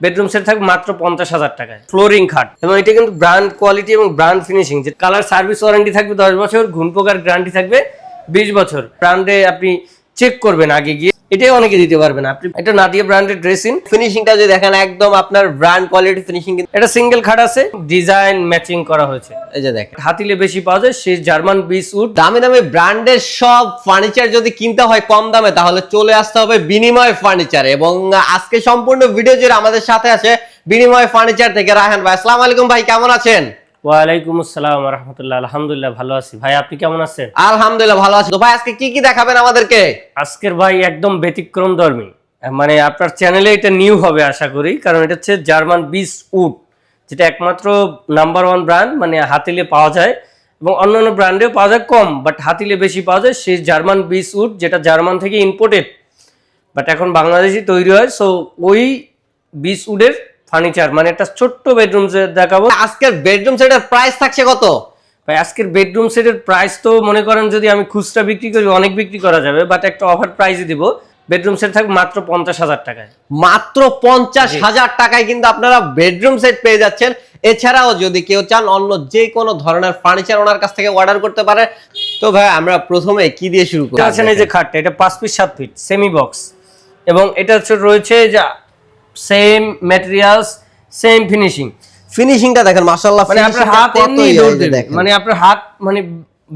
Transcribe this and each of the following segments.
Bedroom set থাকবে মাত্র 50,000 টাকায়। ফ্লোরিং খাট এবং এটা কিন্তু ব্র্যান্ড কোয়ালিটি এবং ব্র্যান্ড ফিনিশিং, যে কালার সার্ভিস ওয়ারেন্টি থাকবে 10 বছর, ঘুণ পোকার গ্যারান্টি থাকবে 20 বছর। ব্র্যান্ডে আপনি চেক করবেন আগে গিয়ে, এটাই অনেকে দিতে পারবেন আপনি। এটা নাদিয়া ব্র্যান্ডের ড্রেসিং। ফিনিশিংটা যদি দেখেন একদম আপনার ব্র্যান্ড কোয়ালিটি ফিনিশিং। এটা সিঙ্গেল খাট আছে, ডিজাইন ম্যাচিং করা হয়েছে। এই যে দেখেন হাতিলে বেশি পাওয়া যায় সেই জার্মান বিচ উড। দামি দামি ব্র্যান্ডের সব ফার্নিচার যদি কিনতে হয় কম দামে, তাহলে চলে আসতে হবে বিনিময় ফার্নিচার। এবং আজকে সম্পূর্ণ ভিডিও জুড়ে আমাদের সাথে আছে বিনিময় ফার্নিচার থেকে রায়হান ভাই। আসসালামু আলাইকুম ভাই, কেমন আছেন? ওয়ালাইকুম আসসালাম ওয়া রাহমাতুল্লাহ। আলহামদুলিল্লাহ ভালো আছি ভাই, আপনি কেমন আছেন? আলহামদুলিল্লাহ ভালো আছি। তো ভাই আজকে কি কি দেখাবেন আমাদেরকে? আজকের ভাই একদম ব্যতিক্রমধর্মী, মানে আপনার চ্যানেলে এটা নিউ হবে আশা করি, কারণ এটা হচ্ছে জার্মান বিচ উড, যেটা একমাত্র নাম্বার 1 ব্র্যান্ড, মানে হাতিলে পাওয়া যায় এবং অন্যান্য ব্র্যান্ডেও পাওয়া যায় কম, বাট হাতিলে বেশি পাওয়া যায় সেই জার্মান বিচ উড, যেটা জার্মান থেকে ইম্পোর্টেড বাট এখন বাংলাদেশে তৈরি হয়। সো ওই বিচ উডের ফার্নিচার, মানে একটা ছোট্ট বেডরুম সেট দেখাবো। আজকের বেডরুম সেটের প্রাইস থাকছে কত ভাই? আজকের বেডরুম সেটের প্রাইস তো মনে করেন যদি আমি খুচরা বিক্রি করি অনেক বিক্রি করা যাবে, বাট একটা অফার প্রাইসে দিব। বেডরুম সেট থাকবে মাত্র 50,000 টাকায়। মাত্র 50,000 টাকায় কিন্তু আপনারা বেডরুম সেট পেয়ে যাচ্ছেন। এছাড়াও যদি কেউ চান অন্য যে কোনো ধরনের ফার্নিচার ওনার কাছ থেকে অর্ডার করতে পারে। তো ভাই আমরা প্রথমে কি দিয়ে শুরু করি? আছেন এই যে খাটটা, এটা 5 ফিট 7 ফিট সেমি বক্স, এবং এটা হচ্ছে রয়েছে যে সেম ম্যাটেরিয়ালস সেম ফিনিশিং। ফিনিশিংটা দেখেন মাশাআল্লাহ, মানে আপনার হাত এমনি দৌড় দেবে, মানে আপনার হাত মানে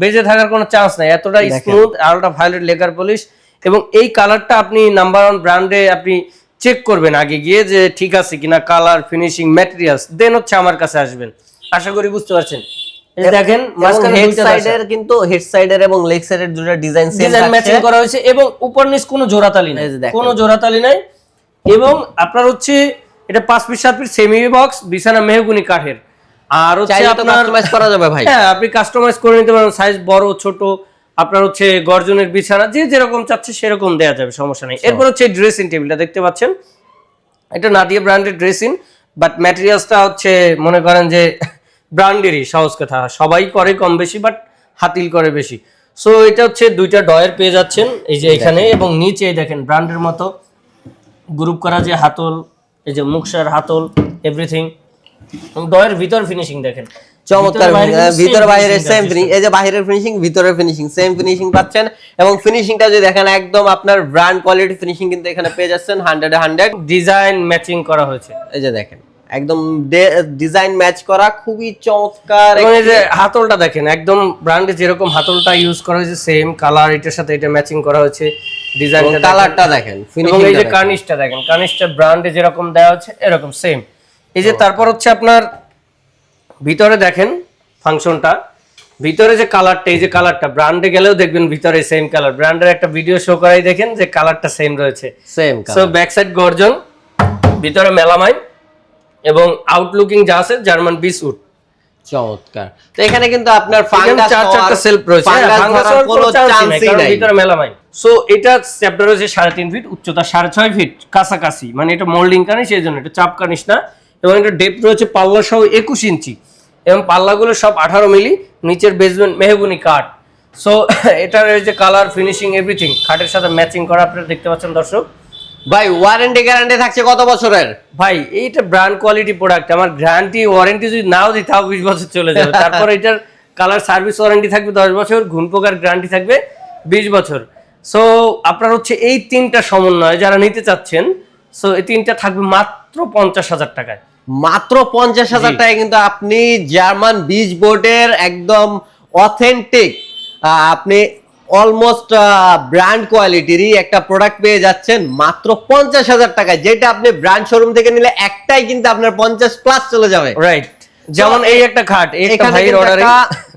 বেজে থাকার কোনো চান্স নাই, এতটা smooth, ultra violet lacquer polish. এবং এই কালারটা আপনি নাম্বার 1 ব্র্যান্ডে আপনি চেক করবেন আগে গিয়ে যে ঠিক আছে কিনা, কালার ফিনিশিং ম্যাটেরিয়ালস, দেন হচ্ছে আমার কাছে আসবেন। আশা করি বুঝতে পারছেন। এই যে দেখেন মাঝখানে হেড সাইডের কিন্তু হেড সাইডের এবং লেগ সাইডের দুটো ডিজাইন সেম ডিজাইন ম্যাচিং করা হয়েছে, এবং উপর নিচ কোনো জোড়াতালি নাই, কোনো জোড়াতালি নাই। এবং আপনার হচ্ছে এটা 5 ফিট 7 ফিট সেমি বক্স, বিছানা মেহগুনি কাঠের। আর হচ্ছে আপনার কাস্টমাইজ করা যাবে ভাই। হ্যাঁ, আপনি কাস্টমাইজ করে নিতে পারেন, সাইজ বড় ছোট, আপনার হচ্ছে গর্জনের বিছানা যে যেরকম চাচ্ছে সেরকম দেয়া যাবে, সমস্যা নেই। এরপর হচ্ছে ড্রেসিং টেবিলটা দেখতে পাচ্ছেন, এটা নাদিয়া ব্র্যান্ডের ড্রেসিং, বাট ম্যাটেরিয়ালসটা হচ্ছে মনে করেন যে ব্র্যান্ডেরই, সহজ কথা সবাই করে কম বেশি, বাট হাতিল করে বেশি। সো এটা হচ্ছে দুইটা ডয়ের পেয়ে যাচ্ছেন এই যে এখানে, এবং নিচে দেখেন ব্র্যান্ডের মতো গ্রুপ করা যে হাতল, এই যে মুখসার হাতল, এভরিথিং। ডয়ের ভিতর ফিনিশিং দেখেন চমৎকার, ভিতর বাইরে সেম ফিনিশিং। এই যে বাইরের ফিনিশিং ভিতরের ফিনিশিং সেম ফিনিশিং পাচ্ছেন। এবং ফিনিশিংটা যদি দেখেন একদম আপনার ব্র্যান্ড কোয়ালিটি ফিনিশিং কিন্তু এখানে পেয়ে যাচ্ছেন 100 ডিজাইন ম্যাচিং করা হয়েছে। এই যে দেখেন একদম ডিজাইন ম্যাচ করা, খুবই চমৎকার। এবং এই যে হাতলটা দেখেন একদম ব্র্যান্ডে যেরকম হাতলটা ইউজ করা হয়েছে সেম কালার, এটার সাথে এটা ম্যাচিং করা হয়েছে। ডিজাইনটা কালারটা দেখেন, এবং এই যে কার্নিশটা দেখেন, কার্নিশটা ব্র্যান্ডে যেরকম দেওয়া হচ্ছে এরকম সেম। এই যে তারপর হচ্ছে আপনার ভিতরে দেখেন ফাংশনটা, ভিতরে যে কালারটা, এই যে কালারটা ব্র্যান্ডে গেলেও দেখবেন ভিতরে সেম কালার, ব্র্যান্ডের একটা ভিডিও শো করাই দেখেন যে কালারটা সেম রয়েছে, সেম। সো ব্যাক সাইড গর্জন, ভিতরে মেলামাইন, এবং আউটলুকিং যা আছে জার্মান বিচ উড। চমৎকার। তো এখানে কিন্তু আপনার ফাঙ্গাস চারটা সেলফ রয়েছে, ফাঙ্গাস কোনো চান্সই নাই, ভিতরে মেলামাইন। সো এটা স্টেপটা রয়েছে 3.5 ফিট, উচ্চতা 6.5 ফিট কাছাকাছি, মানে এটা মোল্ডিং কানিস, এই জন্য এটা চাপ কানিস না। এবং এটা ডেপথ রয়েছে পাল্লা সহ 21 ইঞ্চি, এবং পাল্লাগুলো সব 18 মিলি, নিচের বেসমেন্ট মেহগুনি কাঠ। সো এটার এই যে কালার ফিনিশিং এভরিথিং খাটের সাথে ম্যাচিং করা আপনারা দেখতে পাচ্ছেন দর্শক। ভাই ওয়ারেন্টি গ্যারান্টি থাকছে কত বছরের? ভাই এইটা ব্র্যান্ড কোয়ালিটি প্রোডাক্ট, আমার গ্যারান্টি ওয়ারেন্টি যদি নাও দিই তাও 20 বছর চলে যাবে। তারপর এটার কালার সার্ভিস ওয়ারেন্টি থাকবে 10 বছর, ঘুণ পোকার গ্যারান্টি থাকবে 20 বছর। সো আপনার হচ্ছে এই তিনটা সমন্বয় যারা নিতে চাচ্ছেন, সো এই তিনটা থাকবে মাত্র 50,000 টাকায়। মাত্র 50,000 টাকায় কিন্তু আপনি জার্মান বিচ বোর্ডের একদম অথেন্টিক, আপনি অলমোস্ট ব্র্যান্ড কোয়ালিটিরই একটা প্রোডাক্ট পেয়ে যাচ্ছেন মাত্র 50,000 টাকায়, যেটা আপনি ব্র্যান্ড শোরুম থেকে নিলে একটাই কিন্তু আপনার 50 প্লাস চলে যাবে। রাইট, যেমন এই একটা খাট, একটা ভাইয়ের অর্ডারে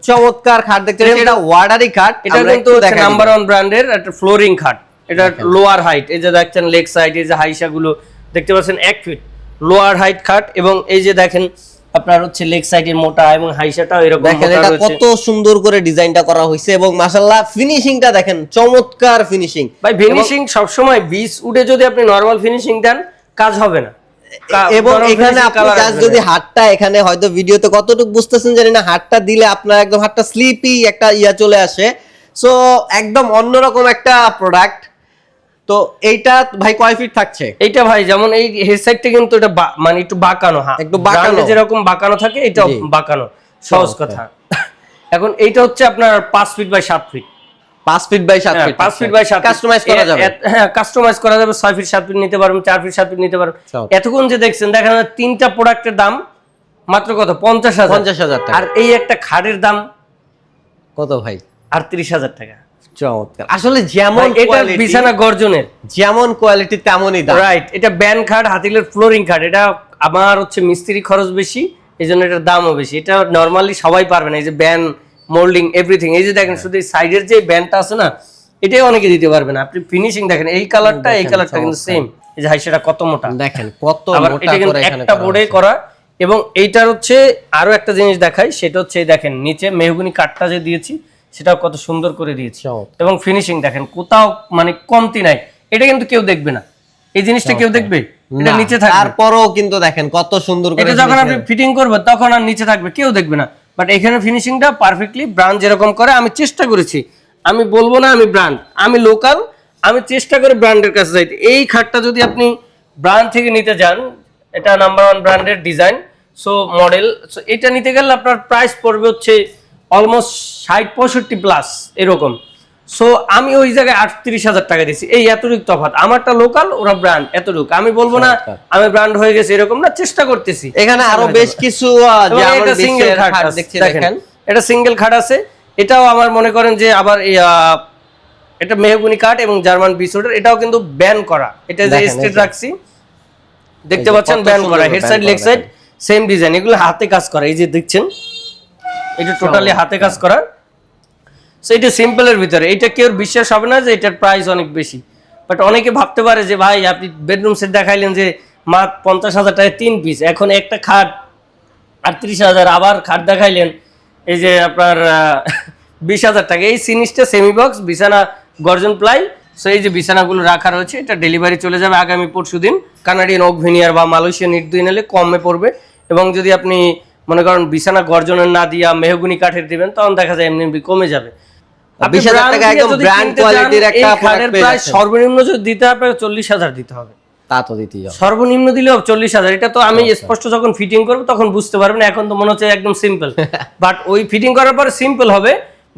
চমৎকার খাট দেখতে পাচ্ছেন, এটা ওয়ার্ডারি খাট, এটা কিন্তু নাম্বার 1 ব্র্যান্ডের একটা ফ্লোরিং খাট। এটা লোয়ার হাইট, এই যে দেখছেন লেগ সাইড, এই যে হাইসাগুলো দেখতে পাচ্ছেন 1 ফিট লোয়ার হাইট খাট। এবং এই যে দেখেন আপনার হচ্ছে লেগ সাইডের মোটা এবং হাইসাটাও এরকম মোটা রয়েছে। এটা কত সুন্দর করে ডিজাইনটা করা হয়েছে, এবং মাশাআল্লাহ ফিনিশিংটা দেখেন, চমৎকার ফিনিশিং। ভাই ফিনিশিং সব সময় বিচ উডে যদি আপনি নরমাল ফিনিশিং দেন কাজ হবে না। এবং এখানে আপনি জাস্ট যদি হাতটা, এখানে হয়তো ভিডিওতে কতটুকু বুঝতেছেন জানি না, হাতটা দিলে আপনার একদম হাতটা স্লিপি একটা চলে আসে। সো একদম অন্যরকম একটা প্রোডাক্ট। তো এইটা ভাই কয় ফিট থাকছে? এইটা ভাই যেমন এই হেড সাইডটা কিন্তু এটা মানে একটু বাঁকানো, হ্যাঁ একটু বাঁকানো, ব্র্যান্ডে যেরকম বাঁকানো থাকে এটা বাঁকানো, সহজ কথা। এখন এইটা হচ্ছে আপনার 5 feet by 7 feet, 5 feet by 7 feet, 5 feet by 7 customise করা যাবে। হ্যাঁ কাস্টমাইজ করা যাবে, 6 ফিট 7 ফিট নিতে পারবেন, 4 ফিট 7 ফিট নিতে পারবেন। এতক্ষণ যে দেখছেন, দেখেন তিনটা প্রোডাক্টের দাম মাত্র কত, 50,000 টাকা। আর এই একটা খাটের দাম কত ভাই? 38,000 টাকা। চমৎকার। আসলে যেমন এটা বিছানা গর্জনের, যেমন কোয়ালিটি তেমনই দাম, রাইট। এটা ব্যান খাট, হাতিলের ফ্লোরিং খাট। এটা আমার হচ্ছে মিস্ত্রি খরচ বেশি, এই জন্য এটার দামও বেশি। এটা নর্মালি সবাই পারবে না, এই যে ব্যান, মোল্ডিং, এভরিথিং। এই যে দেখেন শুধু এই সাইডের যে ব্যান্ডটা আছে না, এটাই অনেকে দিতে পারবে না। আপনি ফিনিশিং দেখেন, এই কালারটা এই কালারটা কিন্তু সেম। এই যে হাইসেটা কত মোটা দেখেন, কত মোটা করে এখানে একটা বোর্ডে করা। এবং এইটার হচ্ছে আরো একটা জিনিস দেখাই, সেটা হচ্ছে দেখেন নিচে মেহগনি কাঠটা যে দিয়েছি সেটাও কত সুন্দর করে দিয়েছি। এবং ফিনিশিং দেখেন, কোথাও মানে কমতি নাই। এটা কিন্তু কেউ দেখবে না, এই জিনিসটা কেউ দেখবে? এটা নিচে থাকবে। তারপরেও কিন্তু দেখেন কত সুন্দর করে, এটা যখন আপনি ফিটিং করবেন তখন আর নিচে থাকবে, কেউ দেখবে না। বাট এখানে ফিনিশিংটা পারফেক্টলি ব্র্যান্ড যেরকম করে, আমি চেষ্টা করেছি, আমি বলবো না আমি ব্র্যান্ড, আমি লোকাল, আমি চেষ্টা করে ব্র্যান্ডের কাছে যাইতে। এই খাটটা যদি আপনি ব্র্যান্ড থেকে নিতে যান, এটা নাম্বার 1 ব্র্যান্ডের ডিজাইন, সো মডেল, সো এটা নিতে গেলে আপনার প্রাইস পড়বে হচ্ছে অলমোস্ট 60-65 প্লাস এরকম। সো আমি ওই জায়গায় 38,000 টাকা দিয়েছি। এই এতটুকু তফাৎ, আমারটা লোকাল, ওরা ব্র্যান্ড, এতটুকু। আমি বলবো না আমি ব্র্যান্ড হয়ে গেছে এরকম না, চেষ্টা করতেছি। এখানে আরো বেশ কিছু সিঙ্গেল খাট দেখছি, দেখেন এটা সিঙ্গেল খাট আছে। এটাও আমার মনে করেন যে আবার এটা মেহগনি কাঠ এবং জার্মান বিসোডের, এটাও কিন্তু ব্যান করা। এটা যে স্ট্রেট রাখছি দেখতে পাচ্ছেন, ব্যান করা। Head side leg side same design, এগুলো হাতে কাজ করা। এই যে দেখছেন এটা টোটালি হাতে কাজ করা। সো এটা সিম্পলের ভিতরে, এটা কেউ বিশ্বাস হবে না যে এটার প্রাইস অনেক বেশি। বাট অনেকে ভাবতে পারে যে ভাই আপনি বেডরুম সেট দেখাইলেন যে মাত্র 50,000 টাকায় 3 পিস, এখন একটা খাট 38,000, আবার খাট দেখাইলেন এই যে আপনার 20,000 টাকা। এই জিনিসটা সেমি বক্স বিছানা গর্জন প্লাই। সো এই যে বিছানাগুলো রাখা রয়েছে, এটা ডেলিভারি চলে যাবে আগামী পরশুদিন। কানাডিয়ান ওক ভিনিয়ার বা মালয়েশিয়ান ইট দুই নিলে কমে পড়বে। এবং যদি আপনি মনে করেন বিছানা গর্জনের না দিয়া মেহগনি কাঠের দিবেন, তখন দেখা যায় এমনি কমে যাবে। 20,000 টাকা একদম ব্র্যান্ড কোয়ালিটির একটা খাটের প্রাইস সর্বনিম্ন যদি দিতে হবে 40,000 দিতে হবে। তা তো দিতেই হবে, সর্বনিম্ন দিলেও 40,000। এটা তো আমি স্পষ্ট যখন ফিটিং করব তখন বুঝতে পারবেন। এখন তো মনে হচ্ছে একদম সিম্পল, বাট ওই ফিটিং করার পর সিম্পল হবে।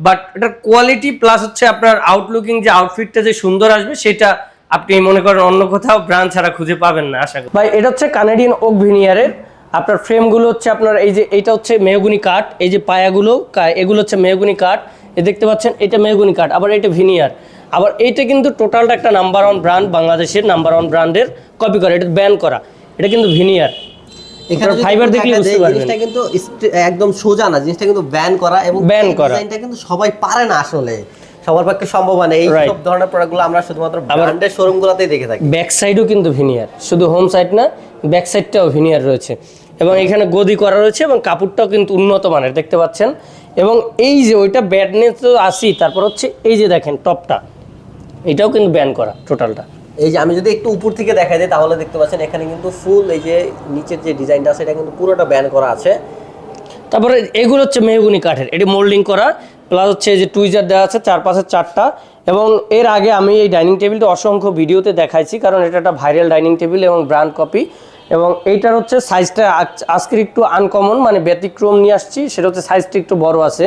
বাট এটার কোয়ালিটি প্লাস হচ্ছে আপনার আউটলুকিং, যে আউটফিটটা যে সুন্দর আসবে, সেটা আপনি মনে করেন অন্য কোথাও ব্র্যান্ড ছাড়া খুঁজে পাবেন না আশা করি। ভাই এটা হচ্ছে কানাডিয়ান ওক ভিনিয়ারের। আপনার ফ্রেমগুলো হচ্ছে আপনার এই যে এইটা হচ্ছে মেহগনি কাঠ, এই যে পায়াগুলো এগুলো হচ্ছে মেহগনি কাঠ, এই দেখতে পাচ্ছেন এটা মেহগনি কাঠ, আবার এটা ভিনিয়ার। আবার এইটা কিন্তু টোটালটা একটা নাম্বার 1 ব্র্যান্ড, বাংলাদেশের নাম্বার 1 ব্র্যান্ডের কপি করা, এটা ব্যান করা। এটা কিন্তু ভিনিয়ার, এখানে ফাইবার দেখলে বুঝতে পারবেন জিনিসটা কিন্তু একদম সোজা না, জিনিসটা কিন্তু ব্যান করা। এবং ব্যান করা ডিজাইনটা কিন্তু সবাই পারে না, আসলে সবার পক্ষে সম্ভব না। এই সব ধরনের প্রোডাক্টগুলো আমরা শুধুমাত্র ব্র্যান্ডের শোরুমগুলোতেই দেখে থাকি। ব্যাক সাইডও কিন্তু ভিনিয়ার, শুধু হোম সাইড না, ব্যাক সাইডটাও ভিনিয়ার রয়েছে। এবং এখানে গদি করা রয়েছে, এবং কাপড়টাও কিন্তু উন্নত মানের দেখতে পাচ্ছেন। এবং এই যে ওইটা ব্যাডনেস তো আসি, তারপর হচ্ছে এই যে দেখেন টপটা, এটাও কিন্তু ব্যান করা টোটালটা। এই যে আমি যদি একটু উপর থেকে দেখাই দিই, তাহলে দেখতে পাচ্ছেন এখানে কিন্তু ফুল এই যে নিচের যে ডিজাইনটা আছে, এটা কিন্তু পুরোটা ব্যান করা আছে। তারপরে এগুলো হচ্ছে মেহগনি কাঠের, এটি মোল্ডিং করা, প্লাস হচ্ছে এই যে টুইজার দেওয়া আছে 4-5-4টা। এবং এর আগে আমি এই ডাইনিং টেবিলটা অসংখ্য ভিডিওতে দেখাইছি, কারণ এটা একটা ভাইরাল ডাইনিং টেবিল এবং ব্র্যান্ড কপি। এবং এইটার হচ্ছে সাইজটা আজকের একটু আনকমন, মানে ব্যতিক্রম নিয়ে আসছি, সেটা হচ্ছে সাইজটা একটু বড় আছে।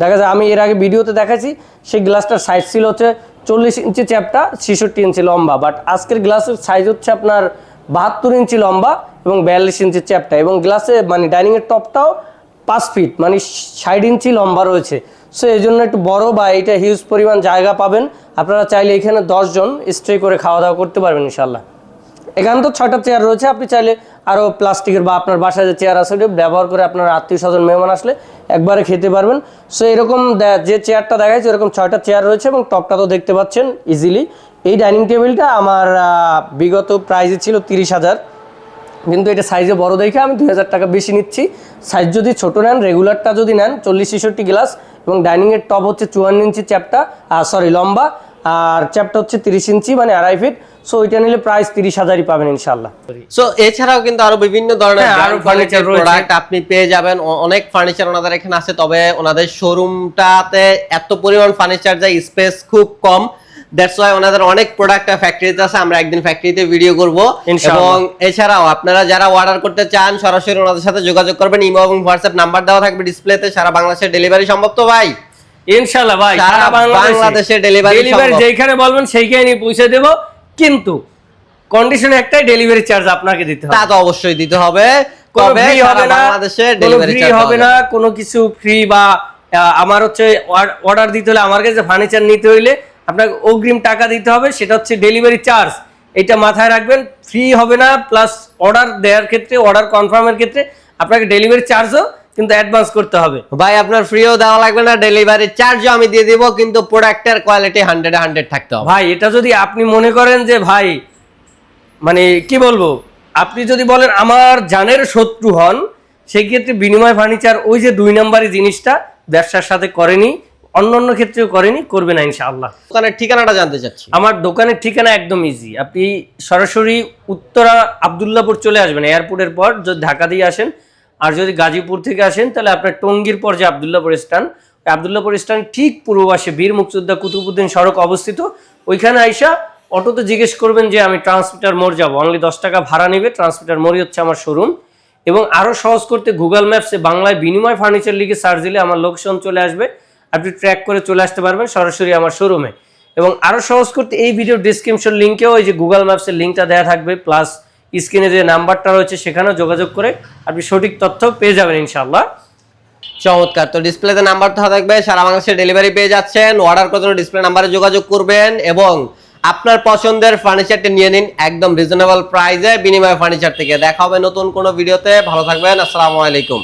দেখা যায় আমি এর আগে ভিডিওতে দেখাইছি, সেই গ্লাসটার সাইজ ছিল হচ্ছে 40 ইঞ্চি চ্যাপটা, 66 ইঞ্চি লম্বা। বাট আজকের গ্লাসের সাইজ হচ্ছে আপনার 72 ইঞ্চি লম্বা এবং 42 ইঞ্চি চ্যাপটা। এবং গ্লাসে মানে ডাইনিংয়ের টপটাও 5 ফিট মানে 60 ইঞ্চি লম্বা রয়েছে। সো এই জন্য একটু বড়, বা এটা হিউজ পরিমাণ জায়গা পাবেন। আপনারা চাইলে এখানে 10 জন স্টে করে খাওয়া দাওয়া করতে পারবেন ইনশাল্লাহ। এখানে তো 6টা চেয়ার রয়েছে, আপনি চাইলে আরও প্লাস্টিকের বা আপনার বাসায় যে চেয়ার আছে ব্যবহার করে আপনার আত্মীয়-স্বজন মেহমান আসলে একবারে খেতে পারবেন। সো এরকম যে চেয়ারটা দেখাচ্ছে এরকম 6টা চেয়ার রয়েছে, এবং টপটা তো দেখতে পাচ্ছেন ইজিলি। এই ডাইনিং টেবিলটা আমার বিগত প্রাইসে ছিল 30,000, কিন্তু এটা সাইজে বড় দেখে আমি 2,000 টাকা বেশি নিচ্ছি। সাইজ যদি ছোট নেন, রেগুলারটা যদি নেন 40-66 গ্লাস, এবং ডাইনিংয়ের টপ হচ্ছে 54 ইঞ্চি চ্যাপটা, লম্বা, আর চ্যাপটা হচ্ছে 30 ইঞ্চি মানে 2.5 ফিট। সো ওইটা নিলে প্রাইস 30,000ই পাবেন ইনশাল্লাহ। সো এছাড়াও কিন্তু আরো বিভিন্ন ধরনের ফার্নিচার প্রোডাক্ট আপনি পেয়ে যাবেন। অনেক ফার্নিচার ওনাদের এখানে আছে, তবে ওনাদের শোরুমটাতে এত পরিমাণ ফার্নিচার যায়, স্পেস খুব কম। দ্যাটস ওয়াই ওনাদের অনেক প্রোডাক্ট ফ্যাক্টরিতে আছে, আমরা একদিন ফ্যাক্টরিতে ভিডিও করব। ইনশাআল্লাহ। এবং এছাড়াও আপনারা যারা অর্ডার করতে চান সরাসরি ওনাদের সাথে যোগাযোগ করবেন, ইমো এবং হোয়াটসঅ্যাপ নাম্বার দেওয়া থাকবে ডিসপ্লেতে। সারা বাংলাদেশে ডেলিভারি সম্ভব তো ভাই? ইনশাআল্লাহ ভাই, সারা সারা বাংলাদেশে ডেলিভারি সম্ভব। যেখানে বলবেন সেইখানে নিয়ে পৌঁছে দেব, কিন্তু কন্ডিশন একটাই, ডেলিভারি চার্জ আপনাকে দিতে হবে। তা তো অবশ্যই দিতে হবে। কোনো তবে ফ্রি হবে সারা না, বাংলাদেশে কোনো ডেলিভারি ফ্রি চার্জ হবে না, কোনো কিছু ফ্রি বা আমার হচ্ছে অর্ডার দিতে হলে, আমার কাছে ফার্নিচার নিতে হইলে আপনাকে অগ্রিম টাকা দিতে হবে, সেটা হচ্ছে ডেলিভারি চার্জ। এটা মাথায় রাখবেন, ফ্রি হবে না। প্লাস অর্ডার দেওয়ার ক্ষেত্রে, অর্ডার কনফার্মের ক্ষেত্রে আপনাকে ডেলিভারি চার্জও কিন্তু অ্যাডভান্স করতে হবে। ভাই আপনার ফ্রিও দেওয়া লাগবে না, ডেলিভারি চার্জও আমি দিয়ে দিব, কিন্তু প্রোডাক্টের কোয়ালিটি 100 থাকতে হবে। ভাই এটা যদি আপনি মনে করেন যে ভাই মানে কি বলবো, আপনি যদি বলেন আমার জানের শত্রু হন, সেই ক্ষেত্রে বিনিময় ফার্নিচার ওই যে 2 নম্বরই জিনিসটা ব্যবসার সাথে করেনি, অন্যান্য ক্ষেত্রেও করেনি, করবে না ইনশাআল্লাহ। দোকানের ঠিকানাটা জানতে চাচ্ছি। আমার দোকানের ঠিকানা একদম ইজি, আপনি সরাসরি উত্তরা আব্দুল্লাহপুর চলে আসবেন এয়ারপোর্টের পর, যদি ঢাকা দিয়ে আসেন। আর যদি গাজীপুর থেকে আসেন তাহলে আপনার টঙ্গীর পর যে আব্দুল্লাহপুর স্ট্যান্ড, ওই আব্দুল্লাহপুর স্ট্যান্ড ঠিক পূর্ব পাশে বীর মুক্তিযোদ্ধা কুতুবউদ্দিন সড়ক অবস্থিত। ওইখানে আইসা অটোতে জিজ্ঞেস করবেন যে আমি ট্রান্সমিটার মোড় যাবো, অনলি 10 টাকা ভাড়া নেবে। ট্রান্সমিটার মোড়ই হচ্ছে আমার শোরুম। এবং আরও সহজ করতে গুগল ম্যাপসে বাংলায় বিনিময় ফার্নিচার লিখে সার্চ দিলে আমার লোকেশন চলে আসবে, আপনি ট্র্যাক করে চলে আসতে পারবেন সরাসরি আমার শোরুমে। এবং আরও সহজ করতে এই ভিডিও ডিসক্রিপশন লিঙ্কেও এই যে গুগল ম্যাপসের লিঙ্কটা দেওয়া থাকবে, প্লাস স্ক্রিনে যে নাম্বারটা রয়েছে সেখানেও যোগাযোগ করে আপনি সঠিক তথ্য পেয়ে যাবেন ইনশাআল্লাহ। চমৎকার। তো ডিসপ্লেতে নাম্বার তো থাকবে, সারা বাংলাদেশে ডেলিভারি পেয়ে যাচ্ছেন। অর্ডার করার জন্য ডিসপ্লে নাম্বারে যোগাযোগ করবেন এবং আপনার পছন্দের ফার্নিচারটি নিয়ে নিন একদম রিজনেবল প্রাইসে বিনিময় ফার্নিচার থেকে। দেখা হবে নতুন কোনো ভিডিওতে, ভালো থাকবেন, আসসালামু আলাইকুম।